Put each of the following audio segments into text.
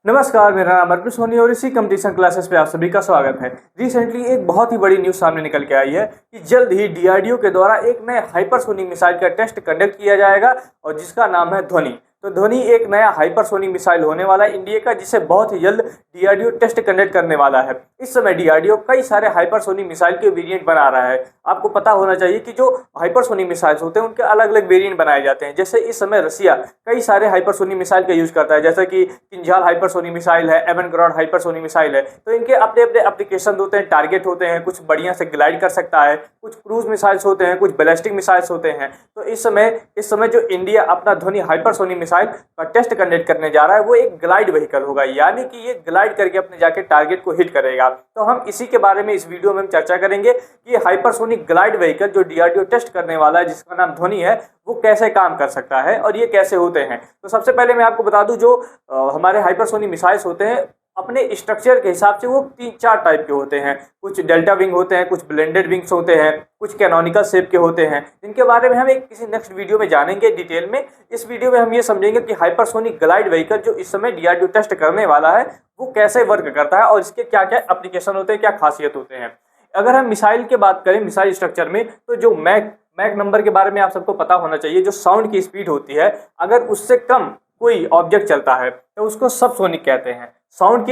नमस्कार, मेरा नाम अर्पित सोनी और इसी कंपटीशन क्लासेस पे आप सभी का स्वागत है। रिसेंटली एक बहुत ही बड़ी न्यूज़ सामने निकल के आई है कि जल्द ही डीआरडीओ के द्वारा एक नए हाइपरसोनिक मिसाइल का टेस्ट कंडक्ट किया जाएगा और जिसका नाम है ध्वनि। तो ध्वनि एक नया हाइपरसोनिक मिसाइल होने वाला है इंडिया का, जिसे बहुत ही जल्द डीआरडीओ टेस्ट कंडक्ट करने वाला है। इस समय डीआरडीओ कई सारे हाइपरसोनिक मिसाइल के वेरिएंट बना रहा है। आपको पता होना चाहिए कि जो हाइपरसोनिक मिसाइल्स होते हैं उनके अलग अलग वेरिएंट बनाए जाते हैं। जैसे इस समय रसिया कई सारे हाइपरसोनिक मिसाइल का यूज करता है, जैसे कि किंजल हाइपरसोनिक मिसाइल है, एवनगराड हाइपरसोनिक मिसाइल है। तो इनके अपने अपने एप्लीकेशन होते हैं, टारगेट होते हैं, कुछ बढ़िया से ग्लाइड कर सकता है, कुछ क्रूज मिसाइल्स होते हैं, कुछ बैलिस्टिक मिसाइल्स होते हैं। तो इस समय जो इंडिया अपना ध्वनि हाइपरसोनिक मिसाइल का टेस्ट कंडक्ट करने जा रहा है वो एक ग्लाइड व्हीकल होगा, यानी कि ये ग्लाइड करके अपने जाके टारगेट को हिट करेगा। तो हम इसी के बारे में इस वीडियो में हम चर्चा करेंगे कि हाइपरसोनिक ग्लाइड व्हीकल जो डीआरडीओ टेस्ट करने वाला है, जिसका नाम ध्वनि है, वो कैसे काम कर सकता है और ये कैसे होते हैं। तो सबसे पहले मैं आपको बता दूं, जो हमारे हाइपरसोनिक मिसाइल्स होते हैं अपने स्ट्रक्चर के हिसाब से वो 3-4 टाइप के होते हैं। कुछ डेल्टा विंग होते हैं, कुछ ब्लेंडेड विंग्स होते हैं, कुछ कैनोनिकल शेप के होते हैं, जिनके बारे में हम एक किसी नेक्स्ट वीडियो में जानेंगे डिटेल में। इस वीडियो में हम ये समझेंगे कि हाइपरसोनिक ग्लाइड व्हीकल जो इस समय डीआरडीओ टेस्ट करने वाला है वो कैसे वर्क करता है और इसके क्या क्या एप्लीकेशन होते हैं, क्या खासियत होते हैं। अगर हम मिसाइल की बात करें, मिसाइल स्ट्रक्चर में, तो जो मैक नंबर के बारे में आप सबको पता होना चाहिए। जो साउंड की स्पीड होती है, अगर उससे कम कोई ऑब्जेक्ट चलता है तो उसको सबसोनिक कहते हैं। साउंड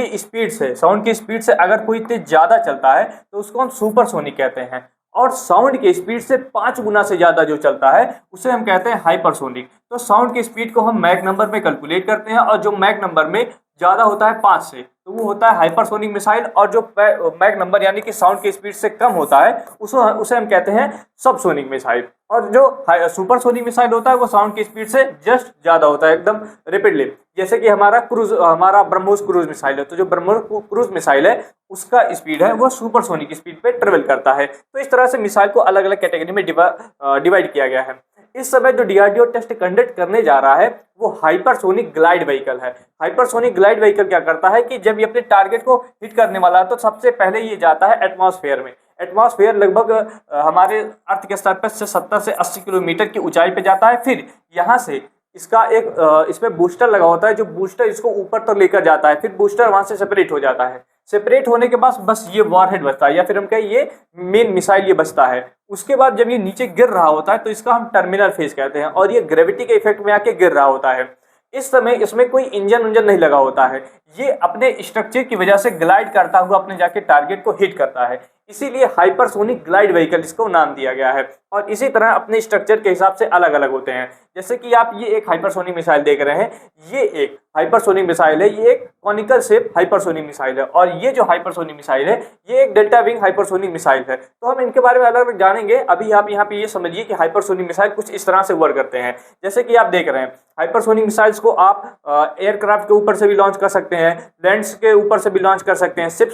की स्पीड से अगर कोई तेज ज्यादा चलता है तो उसको हम सुपरसोनिक कहते हैं। और साउंड की स्पीड से 5 गुना से ज्यादा जो चलता है उसे हम कहते हैं हाइपरसोनिक। तो साउंड की स्पीड को हम मैक नंबर में कैलकुलेट करते हैं और जो मैक नंबर में ज्यादा होता है 5 से, तो वो होता है हाइपरसोनिक मिसाइल। और जो मैक नंबर यानी कि साउंड की स्पीड से कम होता है उसे हम कहते हैं सबसोनिक मिसाइल। और जो सुपरसोनिक मिसाइल होता है वो साउंड की स्पीड से जस्ट ज्यादा होता है, एकदम रेपिडली। जैसे कि हमारा ब्रह्मोस क्रूज मिसाइल है, तो जो ब्रह्मोस क्रूज मिसाइल है उसका स्पीड है वो सुपरसोनिक स्पीड पे ट्रेवल करता है। तो इस तरह से मिसाइल को अलग अलग कैटेगरी में डिवाइड किया गया है। इस समय जो डीआरडीओ टेस्ट कंडक्ट करने जा रहा है वो हाइपरसोनिक ग्लाइड व्हीकल है। हाइपरसोनिक ग्लाइड व्हीकल क्या करता है कि जब ये अपने टारगेट को हिट करने वाला है तो सबसे पहले ये जाता है एटमॉस्फेयर में। एटमॉस्फेयर लगभग हमारे अर्थ के स्तर पर से 70 से 80 किलोमीटर की ऊंचाई पे जाता है। फिर यहाँ से इसका इसमें बूस्टर लगा होता है, जो बूस्टर इसको ऊपर तक लेकर जाता है। फिर बूस्टर वहां से सेपरेट हो जाता है। सेपरेट होने के बाद बस ये वॉरहेड बचता है, या फिर हम कहें ये मेन मिसाइल ये बचता है। उसके बाद जब ये नीचे गिर रहा होता है तो इसका हम टर्मिनल फेज कहते हैं और ये ग्रेविटी के इफेक्ट में आके गिर रहा होता है। इस समय इसमें कोई इंजन नहीं लगा होता है। ये अपने स्ट्रक्चर की वजह से ग्लाइड करता हुआ अपने जाके टारगेट को हिट करता है, इसीलिए हाइपरसोनिक ग्लाइड व्हीकल इसको नाम दिया गया है। और इसी तरह अपने स्ट्रक्चर के हिसाब से अलग अलग होते हैं। जैसे कि आप ये एक हाइपरसोनिक मिसाइल देख रहे हैं, ये एक हाइपरसोनिक मिसाइल है, ये एक कॉनिकल शेप हाइपरसोनिक मिसाइल है। और ये जो हाइपरसोनिक मिसाइल है ये एक डेल्टा विंग हाइपरसोनिक मिसाइल है। तो हम इनके बारे में अलग अलग जानेंगे। अभी आप यहाँ पे ये समझिए कि हाइपरसोनिक मिसाइल कुछ इस तरह से वर्क करते हैं। जैसे कि आप देख रहे हैं, हाइपरसोनिक मिसाइल्स को आप एयरक्राफ्ट के ऊपर से भी लॉन्च कर सकते हैं, लैंड्स के ऊपर से भी लॉन्च कर सकते हैं, शिप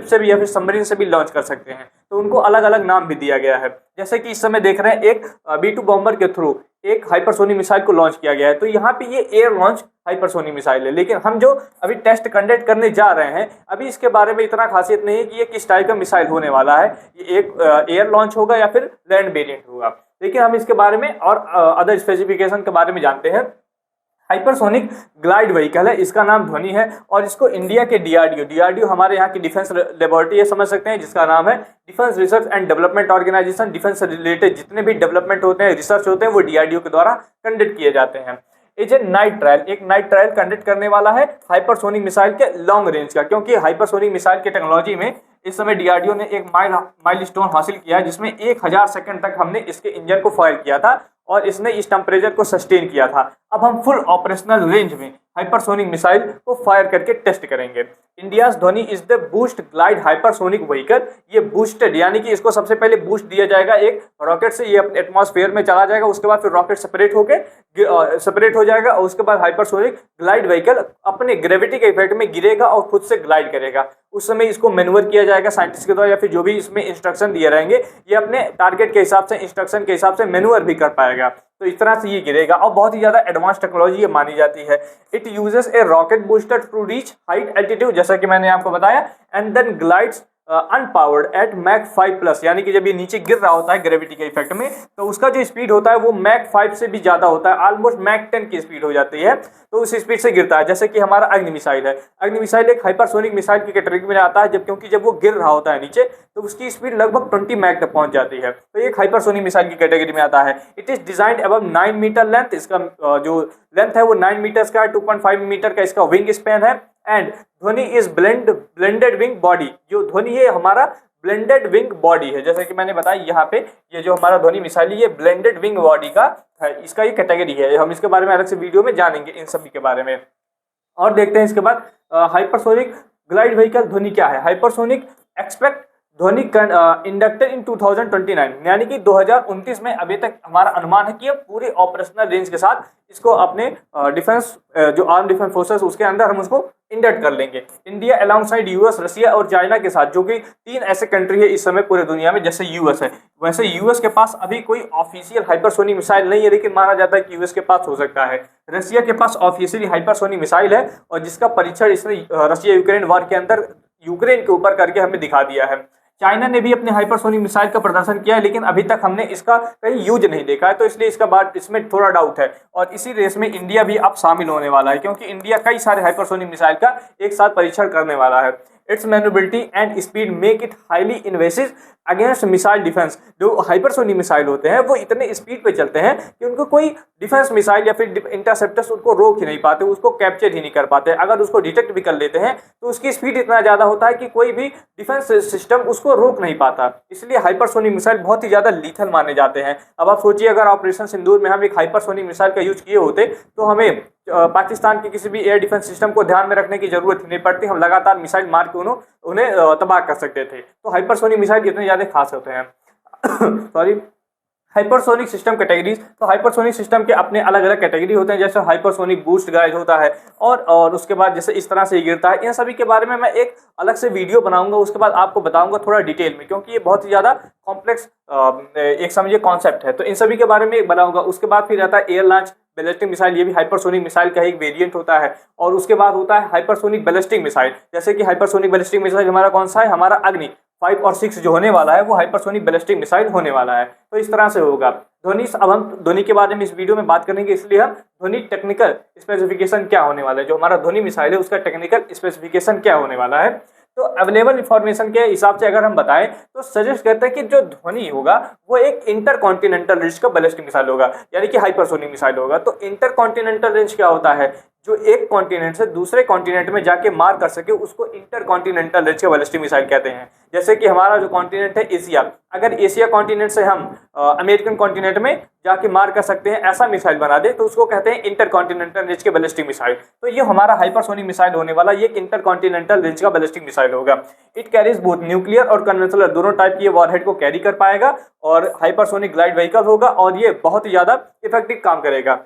से भी या फिर सबमरीन से भी लॉन्च कर सकते हैं। तो उनको अलग अलग नाम भी दिया गया है। जैसे कि इस समय देख रहे हैं एक B-2 बॉम्बर के थ्रू एक हाइपरसोनिक मिसाइल को लॉन्च किया गया है। तो यहाँ पे ये एयर लॉन्च हाइपरसोनिक मिसाइल है। लेकिन हम जो अभी टेस्ट कंडक्ट करने जा रहे हैं, अभी इसके बारे में इतना खासियत नहीं है कि ये किस टाइप का मिसाइल होने वाला है। ये एक एयर लॉन्च होगा या फिर लैंड वेरिएंट होगा। लेकिन हम इसके बारे में और अदर स्पेसिफिकेशन के बारे में जानते हैं। हाइपरसोनिक ग्लाइड व्हीकल है, इसका नाम ध्वनि है और इसको इंडिया के डीआरडीओ हमारे यहाँ की डिफेंस लेबोरेटरी है, समझ सकते हैं, जिसका नाम है defence research and development organisation. Defence से रिलेटेड जितने भी डेवलपमेंट होते हैं, रिसर्च होते हैं, वो डीआरडीओ के द्वारा कंडक्ट किए जाते हैं। एक नाइट ट्रायल कंडक्ट करने वाला है हाइपरसोनिक मिसाइल के लॉन्ग रेंज का, क्योंकि हाइपरसोनिक मिसाइल के टेक्नोलॉजी में इस समय डीआरडीओ ने एक माइलस्टोन हासिल किया है, जिसमें 1000 सेकंड तक हमने इसके इंजन को फायर किया था और इसने इस टेम्परेचर को सस्टेन किया था। अब हम फुल ऑपरेशनल रेंज में हाइपरसोनिक मिसाइल को फायर करके टेस्ट करेंगे। इंडियाज ध्वनि is the boost glide hypersonic vehicle. ये बूस्टेड यानी कि इसको सबसे पहले बूस्ट दिया जाएगा एक रॉकेट से, ये अपने एटमॉस्फेयर में चला जाएगा। उसके बाद फिर रॉकेट सेपरेट हो जाएगा और उसके बाद हाइपरसोनिक ग्लाइड व्हीकल अपने ग्रेविटी के इफेक्ट में गिरेगा और खुद से ग्लाइड करेगा। उस समय इसको मैन्यूवर किया जाएगा साइंटिस्ट के द्वारा, या फिर जो भी इसमें इंस्ट्रक्शन दिए रहेंगे ये अपने टारगेट के हिसाब से, इंस्ट्रक्शन के हिसाब से मैन्यूवर भी कर पाएगा। तो इस तरह से ये गिरेगा और बहुत ही ज्यादा एडवांस टेक्नोलॉजी ये मानी जाती है। It uses a rocket booster to reach high altitude, जैसा कि मैंने आपको बताया, and then glides unpowered at Mach 5+, यानी कि जब ये नीचे गिर रहा होता है ग्रेविटी के इफेक्ट में, तो उसका जो स्पीड होता है वो मैक 5 से भी ज्यादा होता है, ऑलमोस्ट मैक 10 की स्पीड हो जाती है। तो उस स्पीड से गिरता है, जैसे कि हमारा अग्नि मिसाइल है। अग्नि मिसाइल एक हाइपरसोनिक मिसाइल की कैटेगरी में आता है, जब क्योंकि जब वो गिर रहा होता है नीचे तो उसकी स्पीड लगभग 20 मैक तक पहुंच जाती है, तो एक हाइपरसोनिक मिसाइल की कैटेगरी में आता है। It is designed above 9 metre length, इसका जो लेंथ है वो 9 मीटर्स का है, 2.5 मीटर का इसका विंग स्पैन है। एंड ध्वनि इज ब्लेंडेड विंग बॉडी, जो ध्वनि है हमारा ब्लेंडेड विंग बॉडी है, जैसे कि मैंने बताया यहाँ पे ये जो हमारा ध्वनि मिसाइल है ये ब्लेंडेड विंग बॉडी का है, इसका ये कैटेगरी है। हम इसके बारे में अलग से वीडियो में जानेंगे इन सभी के बारे में। और देखते हैं इसके बाद हाइपरसोनिक ग्लाइड व्हीकल ध्वनि क्या है। हाइपरसोनिक एक्सपेक्ट ध्वनि इंडक्टेड इन 2029, यानी कि 2029 में अभी तक हमारा अनुमान है कि पूरे ऑपरेशनल रेंज के साथ इसको अपने डिफेंस जो आर्म डिफेंस फोर्सेस उसके अंदर हम उसको इंडक्ट कर लेंगे। इंडिया अलोंगसाइड यूएस, रशिया और चाइना के साथ, जो कि 3 ऐसे कंट्री है इस समय पूरे दुनिया में, जैसे यूएस है, वैसे यूएस के पास अभी कोई ऑफिशियल हाइपरसोनिक मिसाइल नहीं है, लेकिन माना जाता है कि यूएस के पास हो सकता है। रशिया के पास ऑफिशियली हाइपरसोनिक मिसाइल है और जिसका परीक्षण इसने रशिया यूक्रेन वार के अंदर यूक्रेन के ऊपर करके हमें दिखा दिया है। चाइना ने भी अपने हाइपरसोनिक मिसाइल का प्रदर्शन किया है, लेकिन अभी तक हमने इसका कहीं यूज नहीं देखा है, तो इसलिए इसका बात इसमें थोड़ा डाउट है। और इसी रेस में इंडिया भी अब शामिल होने वाला है, क्योंकि इंडिया कई सारे हाइपरसोनिक मिसाइल का एक साथ परीक्षण करने वाला है। Its manoeuvrability and speed make it highly invasive against missile defence. जो हाइपरसोनिक मिसाइल होते हैं वो इतने स्पीड पे चलते हैं कि उनको कोई डिफेंस मिसाइल या फिर इंटरसेप्टर्स उनको रोक ही नहीं पाते, उसको कैप्चर ही नहीं कर पाते। अगर उसको डिटेक्ट भी कर लेते हैं तो उसकी स्पीड इतना ज़्यादा होता है कि कोई भी डिफेंस सिस्टम उसको रोक नहीं पाता। इसलिए हाइपरसोनिक मिसाइल बहुत ही ज़्यादा लीथल माने जाते हैं। अब आप सोचिए, अगर ऑपरेशन सिंदूर में हम एक हाइपरसोनिक मिसाइल का यूज किए होते तो हमें पाकिस्तान के किसी भी एयर डिफेंस सिस्टम को ध्यान में रखने की जरूरत ही नहीं पड़ती, हम लगातार मिसाइल मार के उन्हें तबाह कर सकते थे। तो हाइपरसोनिक मिसाइल इतने ज़्यादा खास होते हैं। सॉरी, हाइपरसोनिक सिस्टम कैटेगरीज, तो हाइपरसोनिक सिस्टम के अपने अलग अलग कैटेगरी होते हैं, जैसे हाइपरसोनिक बूस्ट गाइड होता है और उसके बाद जैसे इस तरह से गिरता है। इन सभी के बारे में मैं एक अलग से वीडियो बनाऊंगा, उसके बाद आपको बताऊंगा थोड़ा डिटेल में, क्योंकि ये बहुत ही ज़्यादा कॉम्प्लेक्स एक समझिए कॉन्सेप्ट है, तो इन सभी के बारे में एक बनाऊंगा। उसके बाद फिर आता है एयर लॉन्च बैलिस्टिक मिसाइल, ये भी हाइपरसोनिक मिसाइल का एक वेरिएंट होता है। और उसके बाद होता है हाइपरसोनिक बैलिस्टिक मिसाइल, जैसे कि हाइपरसोनिक बैलिस्टिक मिसाइल हमारा कौन सा है, हमारा अग्नि 5 और 6 जो होने वाला है वो हाइपरसोनिक बैलिस्टिक मिसाइल होने वाला है। तो इस तरह से होगा ध्वनि। अब हम ध्वनि के बारे में इस वीडियो में बात करेंगे, इसलिए हम ध्वनि टेक्निकल स्पेसिफिकेशन क्या होने वाला है, जो हमारा ध्वनि मिसाइल है उसका टेक्निकल स्पेसिफिकेशन क्या होने वाला है। तो अवेलेबल इंफॉर्मेशन के हिसाब से अगर हम बताएं तो सजेस्ट करते हैं कि जो ध्वनि होगा वो एक इंटर कॉन्टिनेंटल रेंज का बैलिस्टिक मिसाइल होगा, यानी कि हाइपरसोनिक मिसाइल होगा। तो इंटर कॉन्टिनेंटल रेंज क्या होता है, जो एक कॉन्टिनेंट से दूसरे कॉन्टिनेंट में जाके मार कर सके उसको इंटर कॉन्टिनेंटल रेंज का बैलिस्टिक मिसाइल कहते हैं। जैसे कि हमारा जो कॉन्टिनेंट है एशिया, अगर एशिया कॉन्टिनेंट से हम अमेरिकन कॉन्टिनेंट में जाके मार कर सकते हैं ऐसा मिसाइल बना दे तो उसको कहते हैं इंटर कॉन्टिनेंटल रेंज के बैलिस्टिक मिसाइल। तो ये हमारा हाइपरसोनिक मिसाइल होने वाला ये इंटर कॉन्टिनेंटल रेंज का बैलिस्टिक मिसाइल होगा। इट कैरीज बोथ न्यूक्लियर और कन्वेंशनल दोनों टाइप की वॉरहेड को कैरी कर पाएगा और हाइपरसोनिक ग्लाइड व्हीकल होगा और ये बहुत ही ज्यादा इफेक्टिव काम करेगा।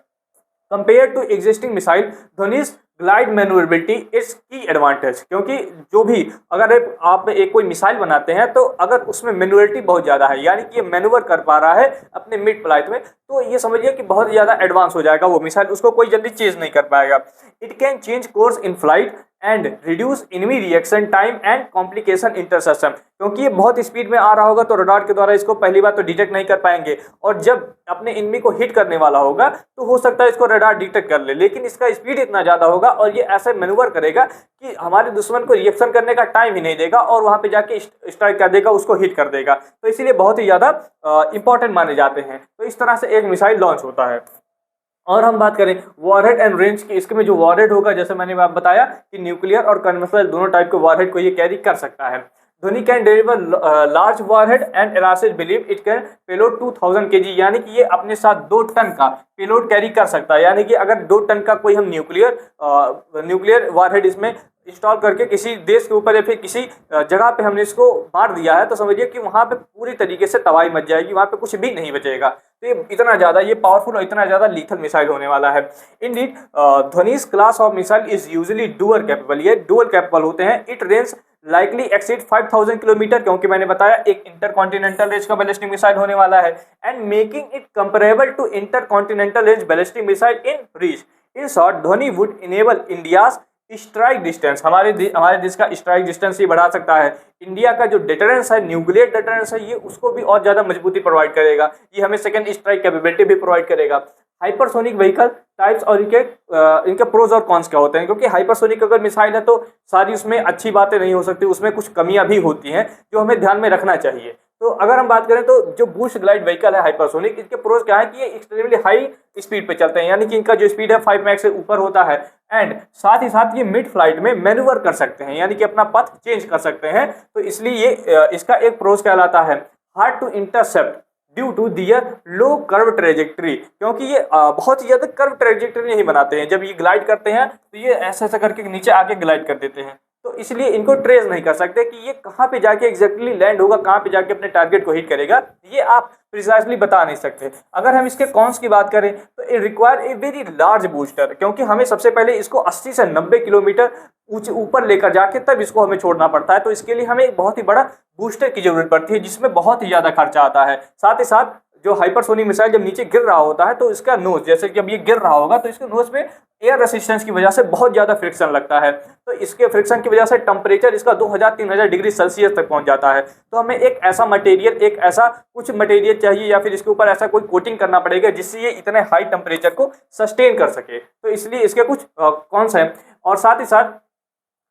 Compare to existing missile, Dhvani's glide manoeuvrability is key advantage, क्योंकि जो भी अगर आप एक कोई मिसाइल बनाते हैं तो अगर उसमें मैन्युअलिटी बहुत ज़्यादा है, यानी कि ये मैन्यूवर कर पा रहा है अपने मिड फ्लाइट में, तो ये समझिए कि बहुत ज़्यादा एडवांस हो जाएगा वो मिसाइल, उसको कोई जल्दी चेंज नहीं कर पाएगा। It can change course in flight and reduce enemy reaction time and complication interception, क्योंकि ये बहुत स्पीड में आ रहा होगा तो रडार के द्वारा इसको पहली बार तो डिटेक्ट नहीं कर पाएंगे, और जब अपने इनमी को हिट करने वाला होगा तो हो सकता है इसको रडार डिटेक्ट कर ले, लेकिन इसका स्पीड इतना ज़्यादा होगा और ये ऐसे मैन्यूवर करेगा कि हमारे दुश्मन को रिएक्शन करने का टाइम ही नहीं देगा और वहाँ पे जाके स्ट्राइक कर देगा, उसको हिट कर देगा। तो इसीलिए बहुत ही ज़्यादा इंपॉर्टेंट माने जाते हैं। तो इस तरह से एक मिसाइल लॉन्च होता है। और हम बात करें वॉरहेड एंड रेंज की, इसके में जो वॉरहेड होगा जैसे मैंने आप बताया कि न्यूक्लियर और कन्वेंशनल दोनों टाइप के वॉरहेड को ये कैरी कर सकता है। Dhvani can deliver large warhead and एरासिस believe it can payload 2000 kg, यानी कि ये अपने साथ 2 टन का पेलोड कैरी कर सकता है। यानी कि अगर 2 टन का कोई हम न्यूक्लियर वॉरहेड इसमें इंस्टॉल करके किसी देश के ऊपर या फिर किसी जगह पे हमने इसको मार दिया है तो समझिए कि वहाँ पे पूरी तरीके से तबाही मच जाएगी, वहाँ पे कुछ भी नहीं बचेगा। तो ये इतना ज़्यादा ये पावरफुल और इतना ज़्यादा लीथल मिसाइल होने वाला है। Indeed Dhvani's class of missile is usually dual capable, ये डुअल कैपेबल होते हैं। It range likely exceed 5000 kilometre, क्योंकि मैंने बताया एक इंटरकॉन्टिनेंटल रेंज का बैलिस्टिक मिसाइल होने वाला है, and making it comparable to intercontinental range ballistic missile in reach. In short, Dhvani would enable India's strike distance, हमारे देश का स्ट्राइक डिस्टेंस ये बढ़ा सकता है। इंडिया का जो डिटरेंस है, न्यूक्लियर डिटरेंस है, ये उसको भी और ज़्यादा मजबूती प्रोवाइड करेगा। ये हमें सेकंड स्ट्राइक कैपेबिलिटी भी प्रोवाइड करेगा। हाइपरसोनिक व्हीकल टाइप्स और इनके प्रोज और कॉन्स क्या होते हैं, क्योंकि हाइपरसोनिक अगर मिसाइल है तो सारी उसमें अच्छी बातें नहीं हो सकती, उसमें कुछ कमियां भी होती हैं जो हमें ध्यान में रखना चाहिए। तो अगर हम बात करें तो जो बूस्ट ग्लाइड व्हीकल है हाइपरसोनिक, इसके प्रोज क्या है कि ये एक्सट्रीमली हाई स्पीड पे चलते हैं, यानी कि इनका जो स्पीड है 5 मैक से ऊपर होता है। एंड साथ ही साथ ये मिड फ्लाइट में मैन्यूवर कर सकते हैं, यानी कि अपना पथ चेंज कर सकते हैं। तो इसलिए ये इसका एक प्रोज कहलाता है hard to intercept due to their low curve trajectory, क्योंकि ये बहुत ही ज्यादा कर्व ट्रेजेक्ट्री नहीं बनाते हैं। जब ये ग्लाइड करते हैं तो ये ऐसा ऐसा करके नीचे आके ग्लाइड कर देते हैं, तो इसलिए इनको ट्रेस नहीं कर सकते कि ये कहाँ पे जाके एग्जैक्टली लैंड होगा, कहाँ पे जाके अपने टारगेट को हिट करेगा, ये आप प्रिसाइसली बता नहीं सकते। अगर हम इसके कॉन्स की बात करें तो it require a very large booster, क्योंकि हमें सबसे पहले इसको 80 से 90 किलोमीटर ऊपर लेकर जाके तब इसको हमें छोड़ना पड़ता है। तो इसके लिए हमें एक बहुत ही बड़ा बूस्टर की जरूरत पड़ती है, जिसमें बहुत ही ज़्यादा खर्चा आता है। साथ ही साथ जो हाइपरसोनिक मिसाइल जब नीचे गिर रहा होता है तो इसका नोज, जैसे कि जब ये गिर रहा होगा तो इसके नोज पे एयर रेसिस्टेंस की वजह से बहुत ज़्यादा फ्रिक्शन लगता है। तो इसके फ्रिक्शन की वजह से टेम्परेचर इसका 2000-3000 डिग्री सेल्सियस तक पहुंच जाता है। तो हमें एक ऐसा मटेरियल, एक ऐसा कुछ मटेरियल चाहिए या फिर इसके ऊपर ऐसा कोई कोटिंग करना पड़ेगा जिससे ये इतने हाई टेम्परेचर को सस्टेन कर सके। तो इसलिए इसके कुछ कॉन्स हैं। और साथ ही साथ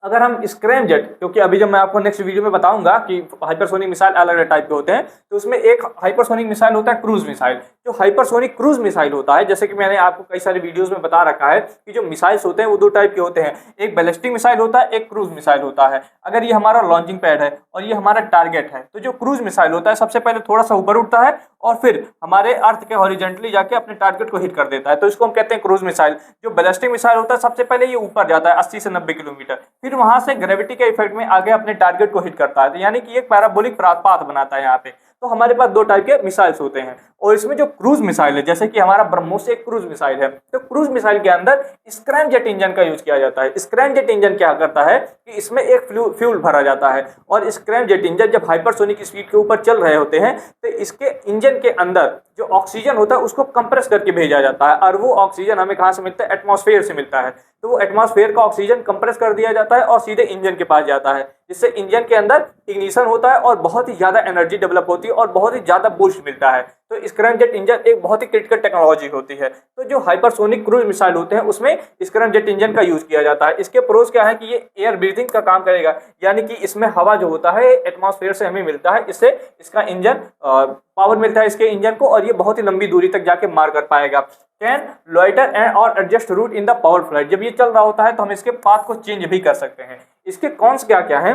अगर हम स्क्रैम जेट, क्योंकि अभी जब मैं आपको नेक्स्ट वीडियो में बताऊंगा कि हाइपरसोनिक मिसाइल अलग अलग टाइप के होते हैं, तो उसमें एक हाइपरसोनिक मिसाइल होता है क्रूज मिसाइल। जो हाइपरसोनिक क्रूज मिसाइल होता है, जैसे कि मैंने आपको कई सारे वीडियोस में बता रखा है कि जो मिसाइल्स होते हैं वो 2 टाइप के होते हैं, एक बैलिस्टिक मिसाइल होता है, एक क्रूज मिसाइल होता है। अगर ये हमारा लॉन्चिंग पैड है और ये हमारा टारगेट है, तो जो क्रूज मिसाइल होता है सबसे पहले थोड़ा सा ऊपर उठता है और फिर हमारे अर्थ के हॉरिजेंटली जाके अपने टारगेट को हिट कर देता है, तो इसको हम कहते हैं क्रूज मिसाइल। जो बैलिस्टिक मिसाइल होता है सबसे पहले ये ऊपर जाता है 80 से 90 किलोमीटर, फिर वहां से ग्रेविटी के इफेक्ट में आगे अपने टारगेट को हिट करता है, तो यानी कि एक पैराबोलिक पाथ बनाता है यहाँ पे। तो हमारे पास 2 टाइप के मिसाइल्स होते हैं। और इसमें जो क्रूज मिसाइल है, जैसे कि हमारा ब्रह्मोस एक क्रूज मिसाइल है, तो क्रूज मिसाइल के अंदर स्क्रैम जेट इंजन का यूज किया जाता है। स्क्रैम जेट इंजन क्या करता है कि इसमें एक फ्यूल भरा जाता है, और स्क्रैम जेट इंजन जब हाइपरसोनिक स्पीड के ऊपर चल रहे होते हैं तो इसके इंजन के अंदर जो ऑक्सीजन होता है उसको कंप्रेस करके भेजा जाता है, और वो ऑक्सीजन हमें कहाँ से मिलता है, एटमॉस्फेयर से मिलता है। तो वो एटमॉस्फेयर का ऑक्सीजन कंप्रेस कर दिया जाता है और सीधे इंजन के पास जाता है, जिससे इंजन के अंदर इग्निशन होता है और बहुत ही ज्यादा एनर्जी डेवलप होती है और बहुत ही ज्यादा बूस्ट मिलता है। तो स्क्रैम जेट इंजन एक बहुत ही क्रिटिकल टेक्नोलॉजी होती है। तो जो हाइपरसोनिक क्रूज मिसाइल होते हैं उसमें स्क्रैम जेट इंजन का यूज किया जाता है। इसके प्रोज क्या है कि ये एयर ब्रीथिंग का काम करेगा, यानी कि इसमें हवा जो होता है एटमॉस्फेयर से हमें मिलता है, इससे इसका इंजन पावर मिलता है इसके इंजन को, और ये बहुत ही लंबी दूरी तक जाके मार कर पाएगा। कैन लॉइटर एंड और adjust route in the power flight, जब ये चल रहा होता है तो हम इसके पाथ को चेंज भी कर सकते हैं। इसके कॉन्स क्या क्या है,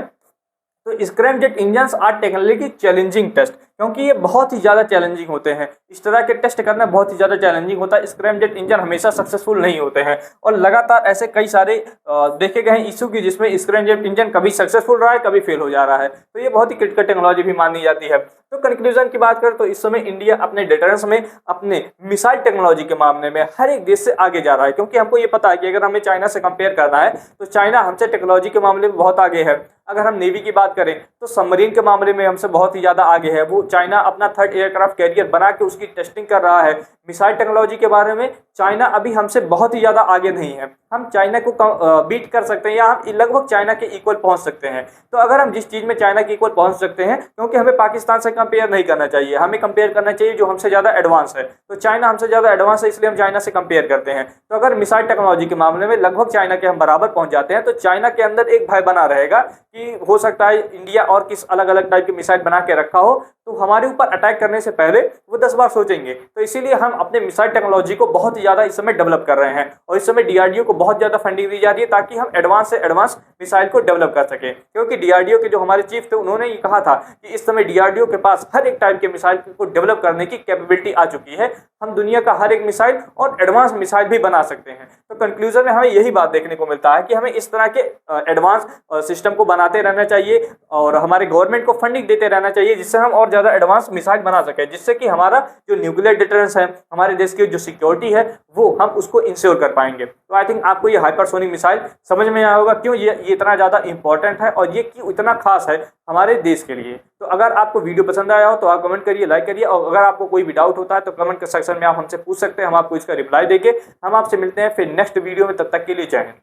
तो scram jet engines are technically challenging test, क्योंकि ये बहुत ही ज़्यादा चैलेंजिंग होते हैं। इस तरह के टेस्ट करना बहुत ही ज़्यादा चैलेंजिंग होता है। स्क्रैम जेट इंजन हमेशा सक्सेसफुल नहीं होते हैं, और लगातार ऐसे कई सारे देखे गए हैं इशू की जिसमें स्क्रैम जेट इंजन कभी सक्सेसफुल रहा है, कभी फेल हो जा रहा है। तो ये बहुत ही क्रिटिकल टेक्नोलॉजी भी मानी जाती है। तो कंक्लूजन की बात करें तो इस समय इंडिया अपने डिटरेंस में, अपने मिसाइल टेक्नोलॉजी के मामले में हर एक देश से आगे जा रहा है, क्योंकि हमको ये पता है कि अगर हमें चाइना से कंपेयर करना है तो चाइना हमसे टेक्नोलॉजी के मामले में बहुत आगे है। अगर हम नेवी की बात करें तो सबमरीन के मामले में हमसे बहुत ही ज़्यादा आगे है। वो चाइना अपना 3rd एयरक्राफ्ट कैरियर बना के उसकी टेस्टिंग कर रहा है। मिसाइल टेक्नोलॉजी के बारे में चाइना अभी हमसे बहुत ही ज़्यादा आगे नहीं है। हम चाइना को बीट कर सकते हैं, या हम लगभग चाइना के इक्वल पहुंच सकते हैं। तो अगर हम जिस चीज़ में चाइना के इक्वल पहुंच सकते हैं, क्योंकि हमें पाकिस्तान से कंपेयर नहीं करना चाहिए, हमें कंपेयर करना चाहिए जो हमसे ज़्यादा एडवांस है। तो चाइना हमसे ज़्यादा एडवांस है, इसलिए हम चाइना से कंपेयर करते हैं। तो अगर मिसाइल टेक्नोलॉजी के मामले में लगभग चाइना के हम बराबर पहुँच जाते हैं, तो चाइना के अंदर एक भय बना रहेगा कि हो सकता है इंडिया और किस अलग अलग टाइप की मिसाइल बना के रखा हो, तो हमारे ऊपर अटैक करने से पहले वो 10 बार सोचेंगे। तो इसीलिए हम अपने मिसाइल टेक्नोलॉजी को बहुत ही ज़्यादा इस समय डेवलप कर रहे हैं, और इस समय डीआरडीओ को बहुत ज़्यादा फंडिंग दी जा रही है ताकि हम एडवांस से एडवांस मिसाइल को डेवलप कर सकें। क्योंकि डीआरडीओ के जो हमारे चीफ थे उन्होंने ये कहा था कि इस समय डीआरडीओ के पास हर एक टाइप के मिसाइल को डेवलप करने की कैपेबिलिटी आ चुकी है। हम दुनिया का हर एक मिसाइल और एडवांस मिसाइल भी बना सकते हैं। तो कंक्लूजन में हमें यही बात देखने को मिलता है कि हमें इस तरह के एडवांस सिस्टम को बनाते रहना चाहिए, और हमारे गवर्नमेंट को फंडिंग देते रहना चाहिए, जिससे हम और ज़्यादा एडवांस मिसाइल बना सकें, जिससे कि हमारा जो न्यूक्लियर डिटरेंस है, हमारे देश की जो सिक्योरिटी है, वो हम उसको इंश्योर कर पाएंगे। तो आई थिंक आपको ये हाइपरसोनिक मिसाइल समझ में आया होगा क्यों ये इतना ज़्यादा इंपॉर्टेंट है और ये क्यों इतना खास है हमारे देश के लिए। तो अगर आपको वीडियो पसंद आया हो तो आप कमेंट करिए, लाइक करिए, और अगर आपको कोई भी डाउट होता है तो कमेंट के सेक्शन में आप हमसे पूछ सकते हैं, हम आपको इसका रिप्लाई देंगे। हम आपसे मिलते हैं फिर नेक्स्ट वीडियो में, तब तक के लिए जय हिंद।